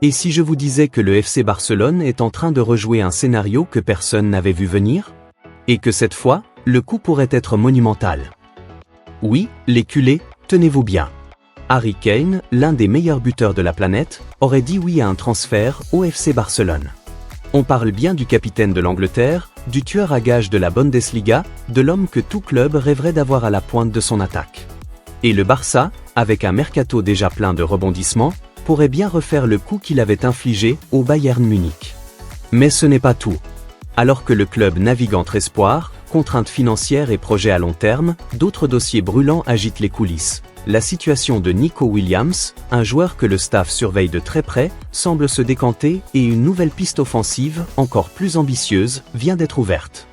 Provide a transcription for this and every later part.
Et si je vous disais que le FC Barcelone est en train de rejouer un scénario que personne n'avait vu venir? Et que cette fois, le coup pourrait être monumental. Oui, les culés, tenez-vous bien. Harry Kane, l'un des meilleurs buteurs de la planète, aurait dit oui à un transfert au FC Barcelone. On parle bien du capitaine de l'Angleterre, du tueur à gages de la Bundesliga, de l'homme que tout club rêverait d'avoir à la pointe de son attaque. Et le Barça, avec un mercato déjà plein de rebondissements, pourrait bien refaire le coup qu'il avait infligé au Bayern Munich. Mais ce n'est pas tout. Alors que le club navigue entre espoir, contraintes financières et projets à long terme, d'autres dossiers brûlants agitent les coulisses. La situation de Nico Williams, un joueur que le staff surveille de très près, semble se décanter et une nouvelle piste offensive, encore plus ambitieuse, vient d'être ouverte.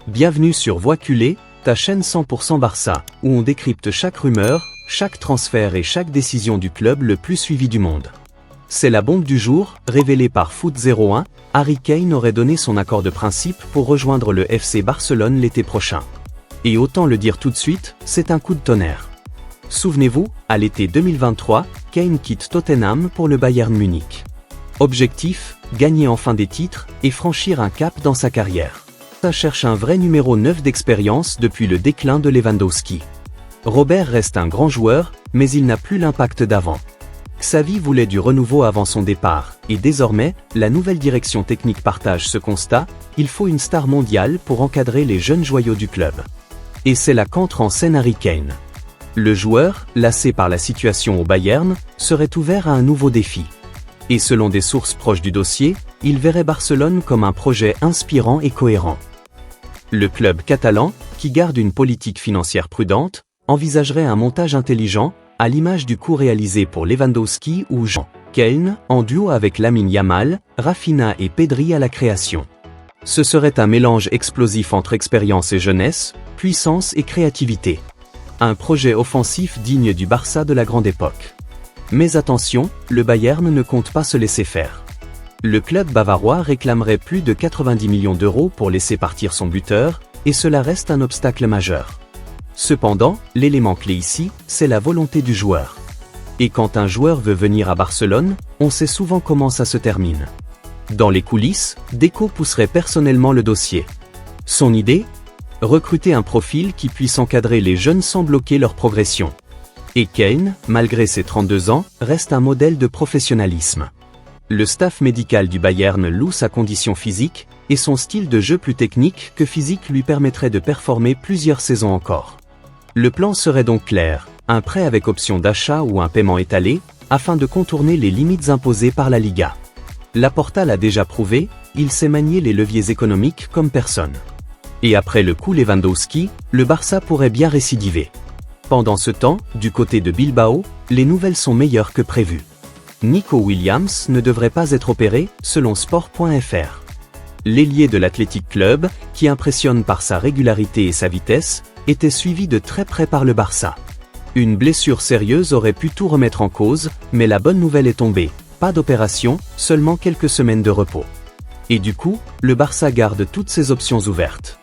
Bienvenue sur Voix Culée, ta chaîne 100% Barça, où on décrypte chaque rumeur, chaque transfert et chaque décision du club le plus suivi du monde. C'est la bombe du jour, révélée par Foot01, Harry Kane aurait donné son accord de principe pour rejoindre le FC Barcelone l'été prochain. Et autant le dire tout de suite, c'est un coup de tonnerre. Souvenez-vous, à l'été 2023, Kane quitte Tottenham pour le Bayern Munich. Objectif, gagner enfin des titres et franchir un cap dans sa carrière. Ça cherche un vrai numéro 9 d'expérience depuis le déclin de Lewandowski. Robert reste un grand joueur, mais il n'a plus l'impact d'avant. Xavi voulait du renouveau avant son départ, et désormais, la nouvelle direction technique partage ce constat, il faut une star mondiale pour encadrer les jeunes joyaux du club. Et c'est là qu'entre en scène Harry Kane. Le joueur, lassé par la situation au Bayern, serait ouvert à un nouveau défi. Et selon des sources proches du dossier, il verrait Barcelone comme un projet inspirant et cohérent. Le club catalan, qui garde une politique financière prudente, envisagerait un montage intelligent, à l'image du coup réalisé pour Lewandowski ou Jean Kane, en duo avec Lamine Yamal, Rafinha et Pedri à la création. Ce serait un mélange explosif entre expérience et jeunesse, puissance et créativité. Un projet offensif digne du Barça de la grande époque. Mais attention, le Bayern ne compte pas se laisser faire. Le club bavarois réclamerait plus de 90 millions d'euros pour laisser partir son buteur, et cela reste un obstacle majeur. Cependant, l'élément clé ici, c'est la volonté du joueur. Et quand un joueur veut venir à Barcelone, on sait souvent comment ça se termine. Dans les coulisses, Deco pousserait personnellement le dossier. Son idée ? Recruter un profil qui puisse encadrer les jeunes sans bloquer leur progression. Et Kane, malgré ses 32 ans, reste un modèle de professionnalisme. Le staff médical du Bayern loue sa condition physique, et son style de jeu plus technique que physique lui permettrait de performer plusieurs saisons encore. Le plan serait donc clair, un prêt avec option d'achat ou un paiement étalé, afin de contourner les limites imposées par la Liga. Laporta l'a déjà prouvé, il sait manier les leviers économiques comme personne. Et après le coup Lewandowski, le Barça pourrait bien récidiver. Pendant ce temps, du côté de Bilbao, les nouvelles sont meilleures que prévues. Nico Williams ne devrait pas être opéré, selon Sport.fr. L'ailier de l'Athletic Club, qui impressionne par sa régularité et sa vitesse, était suivi de très près par le Barça. Une blessure sérieuse aurait pu tout remettre en cause, mais la bonne nouvelle est tombée. Pas d'opération, seulement quelques semaines de repos. Et du coup, le Barça garde toutes ses options ouvertes.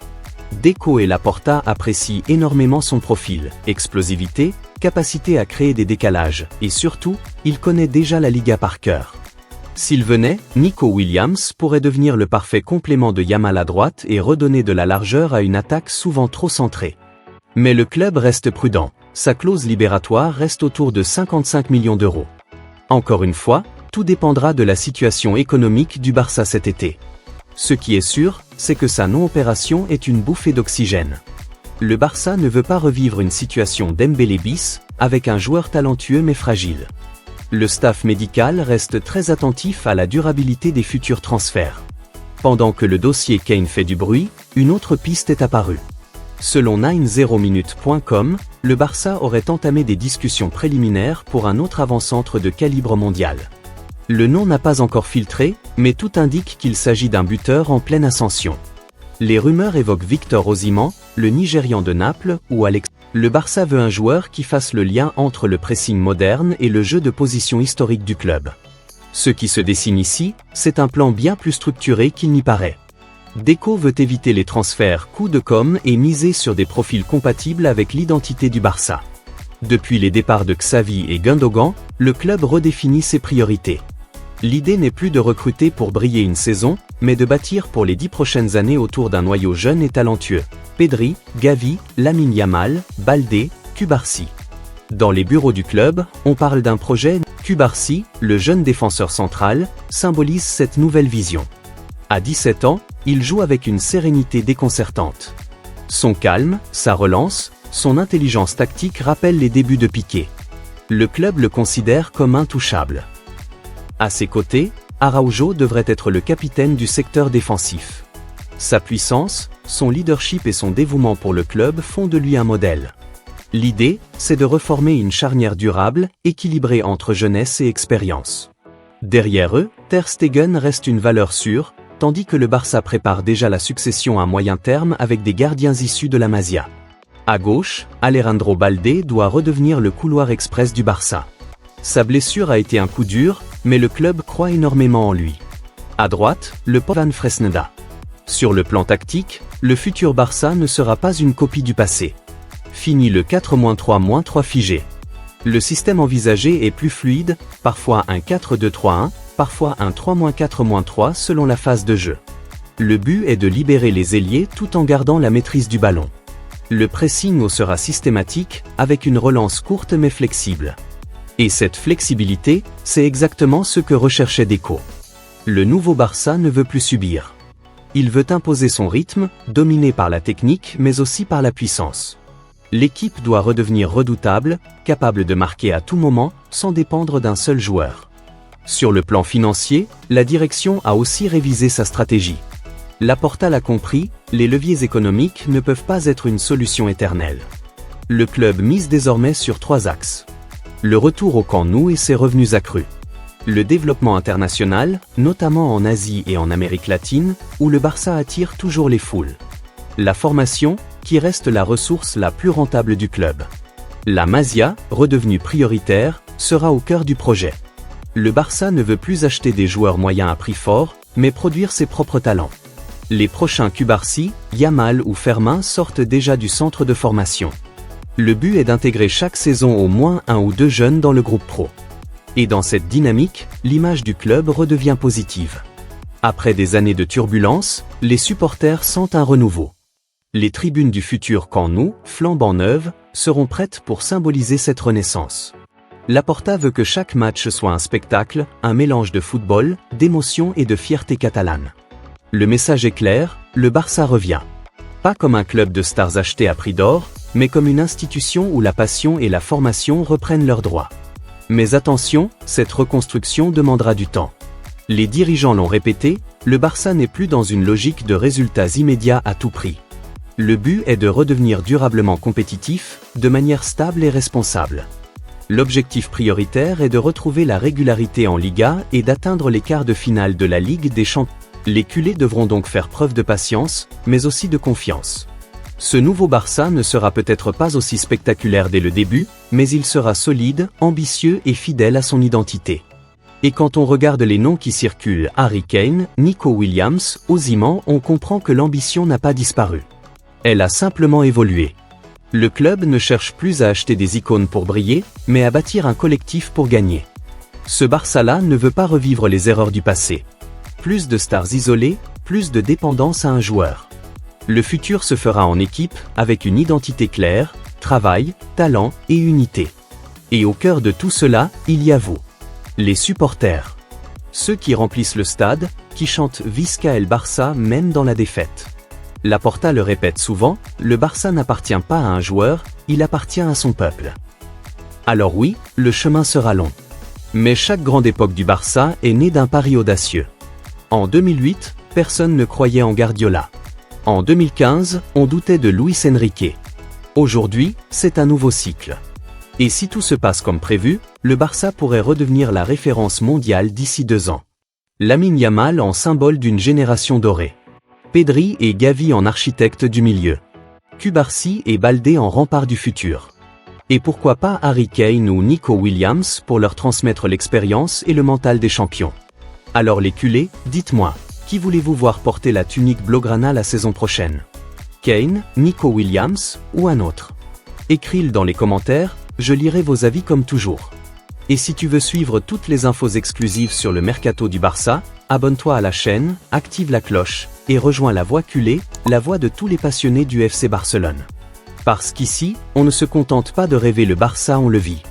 Deco et Laporta apprécient énormément son profil, explosivité, capacité à créer des décalages, et surtout, il connaît déjà la Liga par cœur. S'il venait, Nico Williams pourrait devenir le parfait complément de Yamal à droite et redonner de la largeur à une attaque souvent trop centrée. Mais le club reste prudent, sa clause libératoire reste autour de 55 millions d'euros. Encore une fois, tout dépendra de la situation économique du Barça cet été. Ce qui est sûr, c'est que sa non-opération est une bouffée d'oxygène. Le Barça ne veut pas revivre une situation Dembélé bis, avec un joueur talentueux mais fragile. Le staff médical reste très attentif à la durabilité des futurs transferts. Pendant que le dossier Kane fait du bruit, une autre piste est apparue. Selon 90minutes.com, le Barça aurait entamé des discussions préliminaires pour un autre avant-centre de calibre mondial. Le nom n'a pas encore filtré, mais tout indique qu'il s'agit d'un buteur en pleine ascension. Les rumeurs évoquent Victor Osimhen, le Nigérian de Naples, ou Alex. Le Barça veut un joueur qui fasse le lien entre le pressing moderne et le jeu de position historique du club. Ce qui se dessine ici, c'est un plan bien plus structuré qu'il n'y paraît. Deco veut éviter les transferts coup de com' et miser sur des profils compatibles avec l'identité du Barça. Depuis les départs de Xavi et Gundogan, le club redéfinit ses priorités. L'idée n'est plus de recruter pour briller une saison, mais de bâtir pour les 10 prochaines années autour d'un noyau jeune et talentueux. Pedri, Gavi, Lamine Yamal, Baldé, Cubarsí. Dans les bureaux du club, on parle d'un projet. Cubarsí, le jeune défenseur central, symbolise cette nouvelle vision. À 17 ans, il joue avec une sérénité déconcertante. Son calme, sa relance, son intelligence tactique rappellent les débuts de Piqué. Le club le considère comme intouchable. À ses côtés, Araujo devrait être le capitaine du secteur défensif. Sa puissance, son leadership et son dévouement pour le club font de lui un modèle. L'idée, c'est de reformer une charnière durable, équilibrée entre jeunesse et expérience. Derrière eux, Ter Stegen reste une valeur sûre, tandis que le Barça prépare déjà la succession à moyen terme avec des gardiens issus de la Masia. À gauche, Alejandro Baldé doit redevenir le couloir express du Barça. Sa blessure a été un coup dur, mais le club croit énormément en lui. À droite, le Van Fresneda. Sur le plan tactique, le futur Barça ne sera pas une copie du passé. Fini le 4-3-3 figé. Le système envisagé est plus fluide, parfois un 4-2-3-1, parfois un 3-4-3 selon la phase de jeu. Le but est de libérer les ailiers tout en gardant la maîtrise du ballon. Le pressing sera systématique, avec une relance courte mais flexible. Et cette flexibilité, c'est exactement ce que recherchait Deco. Le nouveau Barça ne veut plus subir. Il veut imposer son rythme, dominé par la technique mais aussi par la puissance. L'équipe doit redevenir redoutable, capable de marquer à tout moment, sans dépendre d'un seul joueur. Sur le plan financier, la direction a aussi révisé sa stratégie. Laporta l'a compris, les leviers économiques ne peuvent pas être une solution éternelle. Le club mise désormais sur 3 axes. Le retour au Camp Nou et ses revenus accrus. Le développement international, notamment en Asie et en Amérique latine, où le Barça attire toujours les foules. La formation, qui reste la ressource la plus rentable du club. La Masia, redevenue prioritaire, sera au cœur du projet. Le Barça ne veut plus acheter des joueurs moyens à prix fort, mais produire ses propres talents. Les prochains Cubarsí, Yamal ou Fermin sortent déjà du centre de formation. Le but est d'intégrer chaque saison au moins 1 ou 2 jeunes dans le groupe pro. Et dans cette dynamique, l'image du club redevient positive. Après des années de turbulence, les supporters sentent un renouveau. Les tribunes du futur Camp Nou, flambant neuves, seront prêtes pour symboliser cette renaissance. Laporta veut que chaque match soit un spectacle, un mélange de football, d'émotion et de fierté catalane. Le message est clair, le Barça revient. Pas comme un club de stars achetés à prix d'or, mais comme une institution où la passion et la formation reprennent leurs droits. Mais attention, cette reconstruction demandera du temps. Les dirigeants l'ont répété, le Barça n'est plus dans une logique de résultats immédiats à tout prix. Le but est de redevenir durablement compétitif, de manière stable et responsable. L'objectif prioritaire est de retrouver la régularité en Liga et d'atteindre les quarts de finale de la Ligue des Champions. Les culés devront donc faire preuve de patience, mais aussi de confiance. Ce nouveau Barça ne sera peut-être pas aussi spectaculaire dès le début, mais il sera solide, ambitieux et fidèle à son identité. Et quand on regarde les noms qui circulent, Harry Kane, Nico Williams, Osimhen, on comprend que l'ambition n'a pas disparu. Elle a simplement évolué. Le club ne cherche plus à acheter des icônes pour briller, mais à bâtir un collectif pour gagner. Ce Barça-là ne veut pas revivre les erreurs du passé. Plus de stars isolées, plus de dépendance à un joueur. Le futur se fera en équipe, avec une identité claire, travail, talent et unité. Et au cœur de tout cela, il y a vous. Les supporters. Ceux qui remplissent le stade, qui chantent Visca el Barça même dans la défaite. Laporta le répète souvent, le Barça n'appartient pas à un joueur, il appartient à son peuple. Alors oui, le chemin sera long. Mais chaque grande époque du Barça est née d'un pari audacieux. En 2008, personne ne croyait en Guardiola. En 2015, on doutait de Luis Enrique. Aujourd'hui, c'est un nouveau cycle. Et si tout se passe comme prévu, le Barça pourrait redevenir la référence mondiale d'ici 2 ans. Lamine Yamal en symbole d'une génération dorée. Pedri et Gavi en architecte du milieu. Cubarsí et Baldé en rempart du futur. Et pourquoi pas Harry Kane ou Nico Williams pour leur transmettre l'expérience et le mental des champions. Alors les culés, dites-moi. Qui voulez-vous voir porter la tunique blaugrana la saison prochaine? Kane, Nico Williams ou un autre? Écrivez-le dans les commentaires, je lirai vos avis comme toujours. Et si tu veux suivre toutes les infos exclusives sur le mercato du Barça, abonne-toi à la chaîne, active la cloche, et rejoins la voix culée, la voix de tous les passionnés du FC Barcelone. Parce qu'ici, on ne se contente pas de rêver le Barça, on le vit.